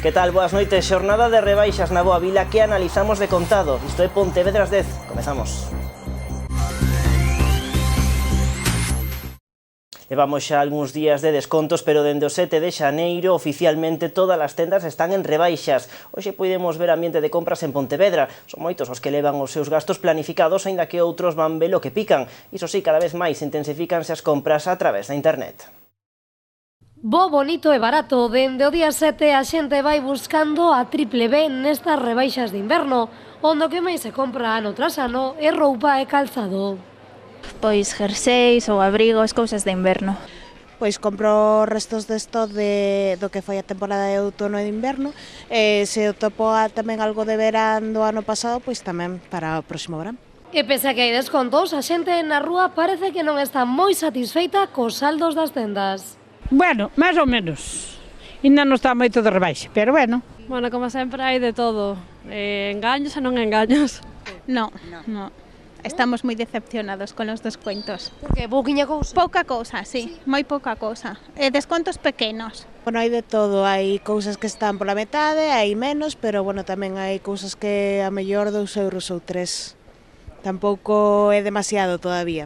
Que tal? Boas noites. Xornada de rebaixas na Boa Vila que analizamos de contado. Isto é Pontevedra 10. Comezamos. Levamos xa algúns días de descontos, pero dende o 7 de xaneiro oficialmente todas as tendas están en rebaixas. Hoxe podemos ver ambiente de compras en Pontevedra. Son moitos os que levan os seus gastos planificados, aínda que outros van ver o que pican. Iso sí, cada vez máis intensifícanse as compras a través da internet. Bo, bonito e barato. Dende o día 7 a xente vai buscando a triple B nestas rebaixas de inverno, onde o que máis se compra ano tras ano é roupa e calzado. Pois jerseis ou abrigos, cousas de inverno. Pois compro restos desto do que foi a temporada de outono e de inverno, e se topo tamén algo de verán do ano pasado, pois tamén para o próximo verán. E pese a que hai descontos, a xente na rúa parece que non está moi satisfeita cos saldos das tendas. Bueno, máis ou menos. Ainda non está moito de rebaixe, pero bueno. Bueno, como sempre hai de todo. Engaños e non engaños. No. Estamos moi decepcionados con os descuentos. Porque pouquiña cousa? Pouca cousa, sí, moi pouca cousa. E descontos pequenos. Bueno, hai de todo, hai cousas que están pola metade, hai menos, pero bueno, tamén hai cousas que a mellor 2 euros ou 3. Tampouco é demasiado todavía.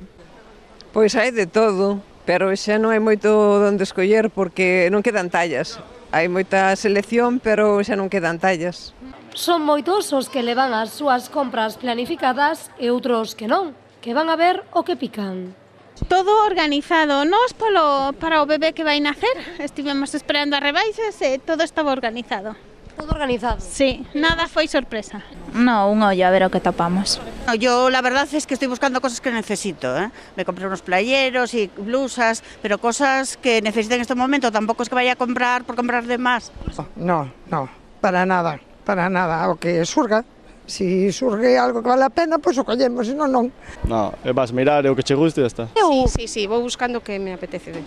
Pois hai de todo, pero xa non hai moito onde escoller porque non quedan tallas. Hai moita selección, pero xa non quedan tallas. Son moitos os que levan as súas compras planificadas e outros que non, que van a ver o que pican. Todo organizado. Nós para o bebé que vai nacer, estivemos esperando as rebaixas e todo estaba organizado. Todo organizado? Sí, nada foi sorpresa. No, un ollo a ver o que topamos. Yo la verdad es que estoy buscando cosas que necesito, ¿eh? Me compré unos playeros y blusas, pero cosas que necesito en este momento, tampoco es que vaya a comprar por comprar de más. No, para nada, o que surga. Si surge algo que vale a pena, pois o collemos, senón non. No, vas mirar o que che guste e ya está. Sí, vou buscando o que me apetece.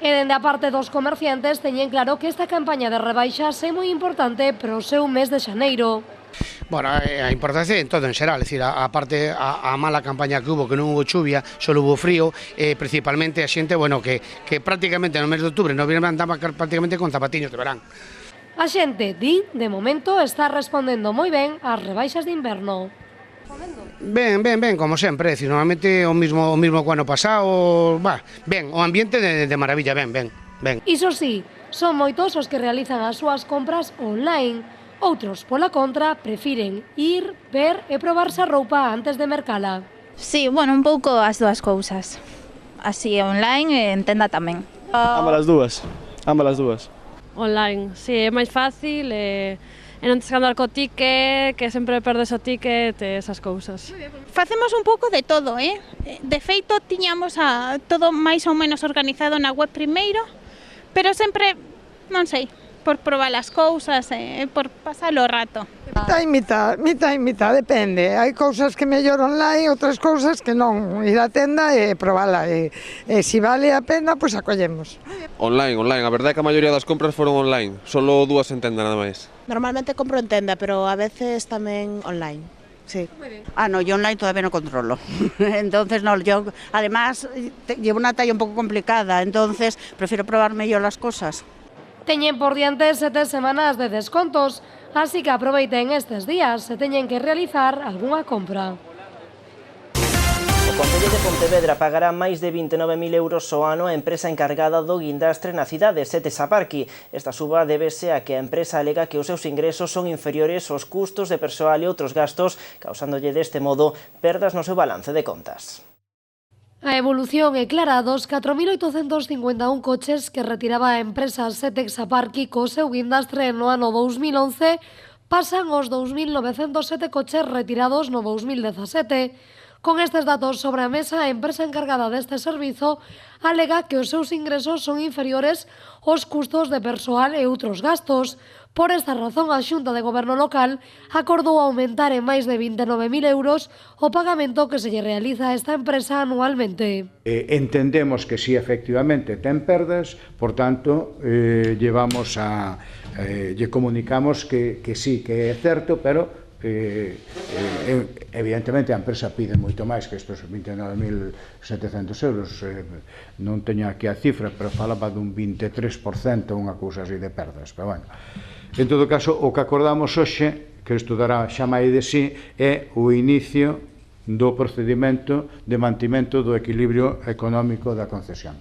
E dende a parte dos comerciantes teñen claro que esta campaña de rebaixas é moi importante para o seu mes de xaneiro. Bueno, a importancia en todo en xeral, é dicir, aparte a mala campaña que hubo, que non hubo chuvia, só hubo frío, principalmente a xente, bueno, que prácticamente no mes de outubro, noviembre andaba prácticamente con zapatiños de verán. A xente, di, de momento está respondendo moi ben ás rebaixas de inverno. Ben, como sempre, é dicir, normalmente o mismo que o ano pasado, ben, o ambiente de maravilla, ben. Iso sí, son moitos os que realizan as súas compras online. Outros, pola contra, prefiren ir, ver e probarse a roupa antes de mercala. Sí, bueno, un pouco as dúas cousas. Así online e en tenda tamén. Ambas as dúas. Online, sí, é máis fácil e non tens que andar co ticket, que sempre perdes o ticket e esas cousas. Facemos un pouco de todo, De feito, tiñamos todo máis ou menos organizado na web primeiro, pero sempre, non sei, por probar as cousas e por pasar o rato. Mitad, depende. Hai cousas que mellor online, outras cousas que non. Ir á tenda e probala. E se vale a pena, pois acollemos. Online. A verdade é que a maioría das compras foron online. Solo 2 en tenda nada máis. Normalmente compro en tenda, pero a veces tamén online. Sí. No, yo online todavía no controlo. Entonces, no, yo además llevo una talla un poco complicada, entonces prefiero probarme yo las cosas. Teñen por diante 7 semanas de descontos, así que aproveiten estes días se teñen que realizar algunha compra. O Concello de Pontevedra pagará máis de 29.000 euros ao ano a empresa encargada do guindastre na cidade, Setes Aparqui. Esta suba débese a que a empresa alega que os seus ingresos son inferiores aos custos de persoal e outros gastos, causándolle deste modo perdas no seu balance de contas. A evolución é clara dos 4.851 coches que retiraba a empresa Setex Aparqui co seu guindastre no ano 2011 pasan aos 2.907 coches retirados no 2017. Con estes datos sobre a mesa, a empresa encargada deste servizo alega que os seus ingresos son inferiores aos custos de persoal e outros gastos. Por esta razón, a Xunta de Goberno Local acordou aumentar en máis de 29.000 euros o pagamento que se lle realiza a esta empresa anualmente. Entendemos que si efectivamente ten perdas, por tanto, lle comunicamos que sí, que é certo, pero evidentemente a empresa pide moito máis que estes 29.700 euros, non teño aquí a cifra, pero falaba dun 23%, unha cousa así de perdas, pero bueno. En todo caso, o que acordamos hoxe, que isto dará xa máis de sí, é o inicio do procedimento de mantimento do equilibrio económico da concesión.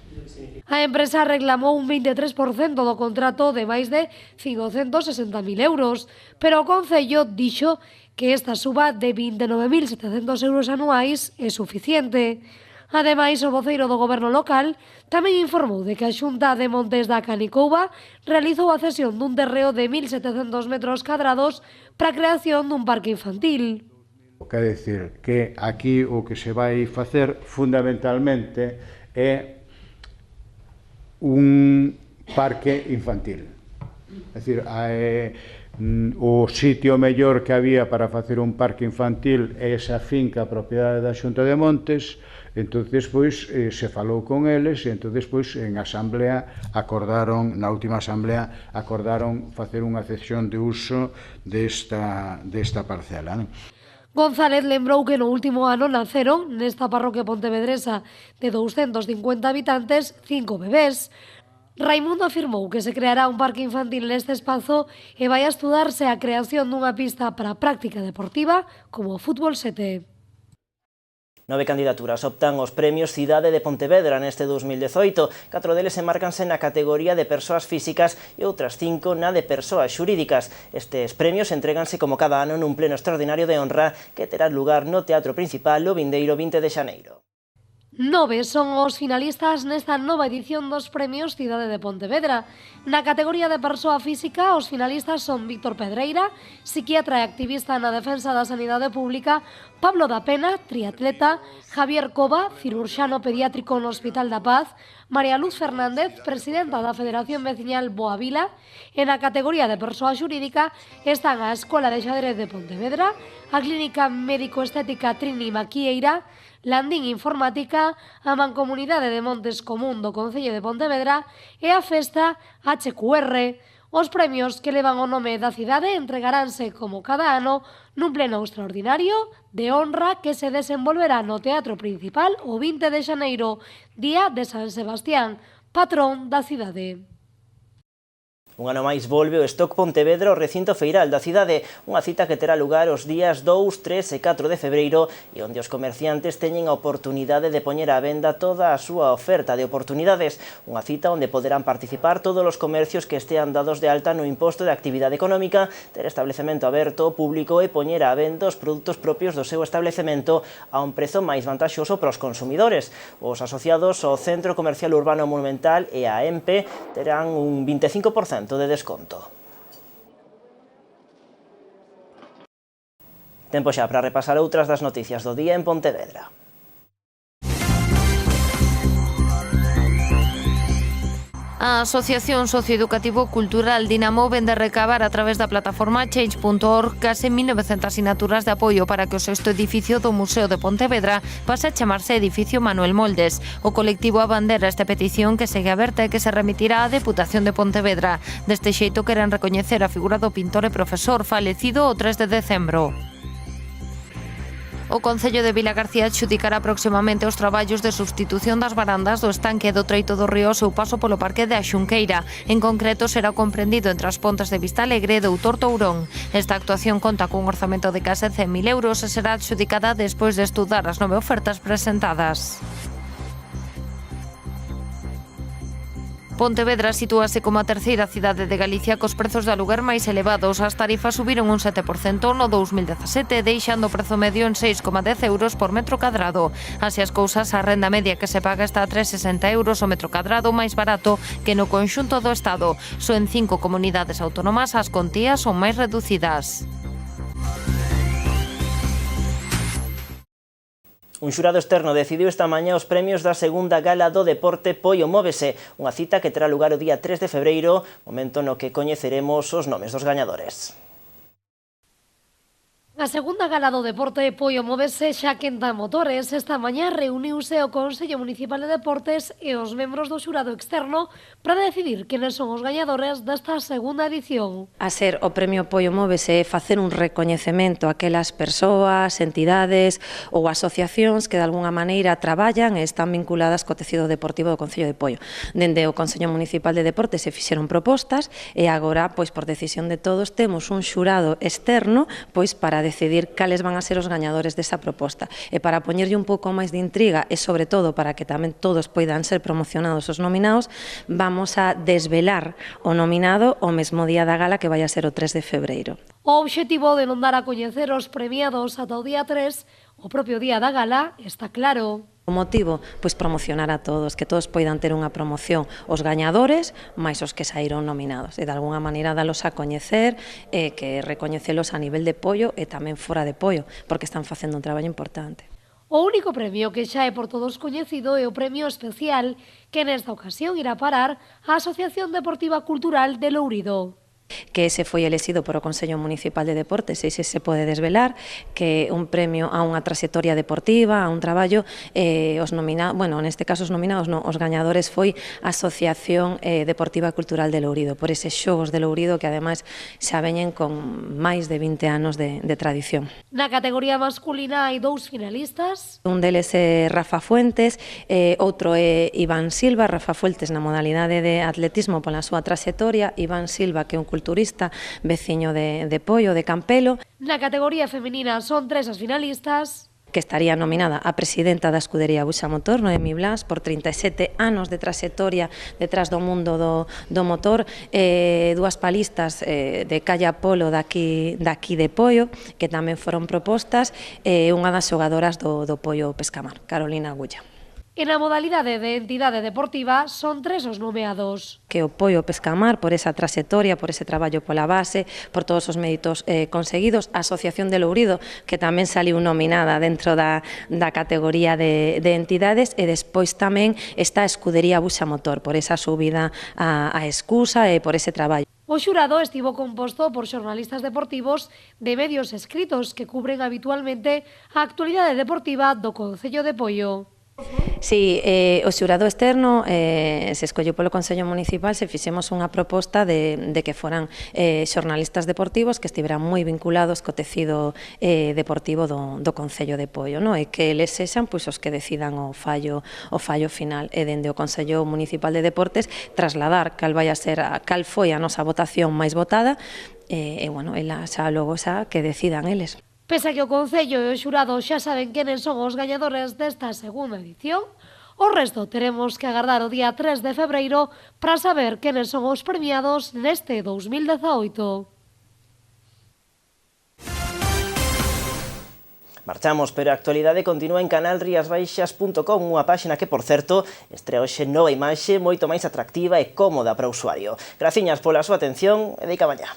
A empresa reclamou un 23% do contrato de máis de 560.000 euros, pero o Concello dixo que esta suba de 29.700 euros anuais é suficiente. Ademais, o voceiro do goberno local tamén informou de que a Xunta de Montes da Canicouba realizou a cesión dun terreo de 1.700 metros cadrados para a creación dun parque infantil. Quer decir que aquí o que se vai facer fundamentalmente é un parque infantil. É dicir, o sitio mellor que había para facer un parque infantil é esa finca propiedade da Xunta de Montes. Entonces, pois, se falou con eles e entonces, pois, en asamblea acordaron, na última asamblea, acordaron facer unha cesión de uso desta parcela, non? González lembrou que no último ano naceron nesta parroquia pontevedresa de 250 habitantes 5 bebés. Raimundo afirmou que se creará un parque infantil neste espazo e vai a estudarse a creación dunha pista para a práctica deportiva como o fútbol 7. 9 candidaturas optan os premios Cidade de Pontevedra neste 2018. 4 deles enmárcanse na categoría de persoas físicas e outras 5 na de persoas xurídicas. Estes premios entréganse como cada ano nun pleno extraordinario de honra que terá lugar no Teatro Principal o vindeiro 20 de xaneiro. 9 son os finalistas nesta nova edición dos premios Cidade de Pontevedra. Na categoría de persoa física, os finalistas son Víctor Pedreira, psiquiatra e activista na defensa da sanidade pública, Pablo da Pena, triatleta, Javier Cova, cirurxano pediátrico no Hospital da Paz, María Luz Fernández, presidenta da Federación Veciñal Boavila, e na categoría de persoa xurídica están a Escola de Xadrez de Pontevedra, a Clínica Médico-Estética Trini Maquieira, Landín Informática, a Mancomunidade de Montes Común do Concello de Pontevedra e a Festa HQR. Os premios que levan o nome da cidade entregaránse como cada ano nun pleno extraordinario de honra que se desenvolverá no Teatro Principal o 20 de xaneiro, día de San Sebastián, patrón da cidade. Un ano máis volve o Stock Pontevedra ao recinto feiral da cidade, unha cita que terá lugar os días 2, 3 e 4 de febreiro e onde os comerciantes teñen a oportunidade de poñer á venda toda a súa oferta de oportunidades. Unha cita onde poderán participar todos os comercios que estean dados de alta no imposto de actividade económica, ter establecemento aberto ao público e poñer á venda os produtos propios do seu establecemento a un prezo máis vantaxoso para os consumidores. Os asociados ao Centro Comercial Urbano Monumental e a EMPE terán un 25% de desconto. Tempo xa para repasar outras das noticias do día en Pontevedra. A Asociación Socioeducativo Cultural Dinamo vende recabar a través da plataforma change.org case 1.900 asignaturas de apoio para que o sexto edificio do Museo de Pontevedra pase a chamarse Edificio Manuel Moldes. O colectivo abandera esta petición que segue aberta e que se remitirá á Deputación de Pontevedra. Deste xeito queren recoñecer a figura do pintor e profesor falecido o 3 de decembro. O Concello de Vilagarcía adxudicará próximamente os traballos de substitución das varandas do estanque do Treito do Río ao seu paso polo Parque de Axunqueira. En concreto, será comprendido entre as pontes de Vistalegre e Doutor Tourón. Esta actuación conta cun orzamento de case 100.000 euros e será adxudicada despois de estudar as 9 ofertas presentadas. Pontevedra sitúase como a terceira cidade de Galicia cos prezos de aluguer máis elevados. As tarifas subiron un 7% no 2017, deixando o prezo medio en 6,10 euros por metro cadrado. Así as cousas, a renda media que se paga está a 3,60 euros o metro cadrado, máis barato que no conxunto do Estado. Só en 5 comunidades autónomas as contías son máis reducidas. Un xurado externo decidiu esta mañá os premios da segunda gala do deporte Poio Móvese, unha cita que terá lugar o día 3 de febreiro, momento no que coñeceremos os nomes dos gañadores. A segunda gala do deporte Poio móvese xa quenta motores. Esta mañá reuniuse o Consello Municipal de Deportes e os membros do xurado externo para decidir quenes son os gañadores desta segunda edición. A ser o premio Poio móvese é facer un recoñecemento a aquelas persoas, entidades ou asociacións que de alguna maneira traballan e están vinculadas co tecido deportivo do Concello de Poio. Dende o Consello Municipal de Deportes se fixeron propostas e agora, pois por decisión de todos, temos un xurado externo pois para decidir cales van a ser os gañadores desa proposta. E para poñerlle un pouco máis de intriga e, sobre todo, para que tamén todos poidan ser promocionados os nominados, vamos a desvelar o nominado o mesmo día da gala, que vai a ser o 3 de febreiro. O obxectivo de non dar a coñecer os premiados ata o día 3, o propio día da gala, está claro. O motivo, pois promocionar a todos, que todos poidan ter unha promoción, os gañadores, máis os que saíron nominados, e de alguna maneira dalos a coñecer, e que recoñecelos a nivel de Poio e tamén fora de Poio, porque están facendo un traballo importante. O único premio que xa é por todos coñecido é o premio especial, que nesta ocasión irá parar á Asociación Deportiva Cultural de Lourido. Que ese foi elexido por o Consello Municipal de Deportes, e se pode desvelar, que é un premio a unha trayectoria deportiva, a un traballo, os nominados, bueno, neste caso os nominados non, os gañadores foi a Asociación Deportiva Cultural de Lourido, por eses xogos de Lourido que ademais xa veñen con máis de 20 anos de tradición. Na categoría masculina hai 2 finalistas. Un deles é Rafa Fuentes, outro é Iván Silva. Rafa Fuentes na modalidade de atletismo pola súa trayectoria, Iván Silva, que é un culturista veciño de Poio, de Campelo. Na categoría femenina son 3 as finalistas, que estaría nominada a presidenta da escudería Buxa Motor, Noemi Blas, por 37 anos de trayectoria detrás do mundo do motor, 2 palistas de Calla Polo daqui de Poio, que tamén foron propostas, unha das xogadoras do Poio Pescamar, Carolina Agulla. E na modalidade de entidade deportiva son 3 os nomeados. Que o Poio Pescamar, por esa trayectoria, por ese traballo pola base, por todos os méritos conseguidos, a Asociación de Lourido, que tamén saliu nominada dentro da categoría de entidades, e despois tamén está a escudería Buxa Motor, por esa subida a excusa e por ese traballo. O xurado estivo composto por xornalistas deportivos de medios escritos que cubren habitualmente a actualidade deportiva do Concello de Poio. Si, o xurado externo se escolleu polo Consello Municipal, se fixemos unha proposta de que foran xornalistas deportivos que estiveran moi vinculados co tecido deportivo do Concello de Poio, e que eles sexan os que decidan o fallo final, e dende o Consello Municipal de Deportes trasladar cal foi a nosa votación máis votada, e logo que decidan eles. Pese a que o Concello e o xurado xa saben quenes son os gañadores desta segunda edición, o resto teremos que agardar o día 3 de febreiro para saber quenes son os premiados neste 2018. Marchamos, pero a actualidade continúa en canalriasbaixas.com, unha páxina que, por certo, estrea hoxe nova imaxe moito máis atractiva e cómoda para o usuario. Graciñas pola súa atención e deica mañá.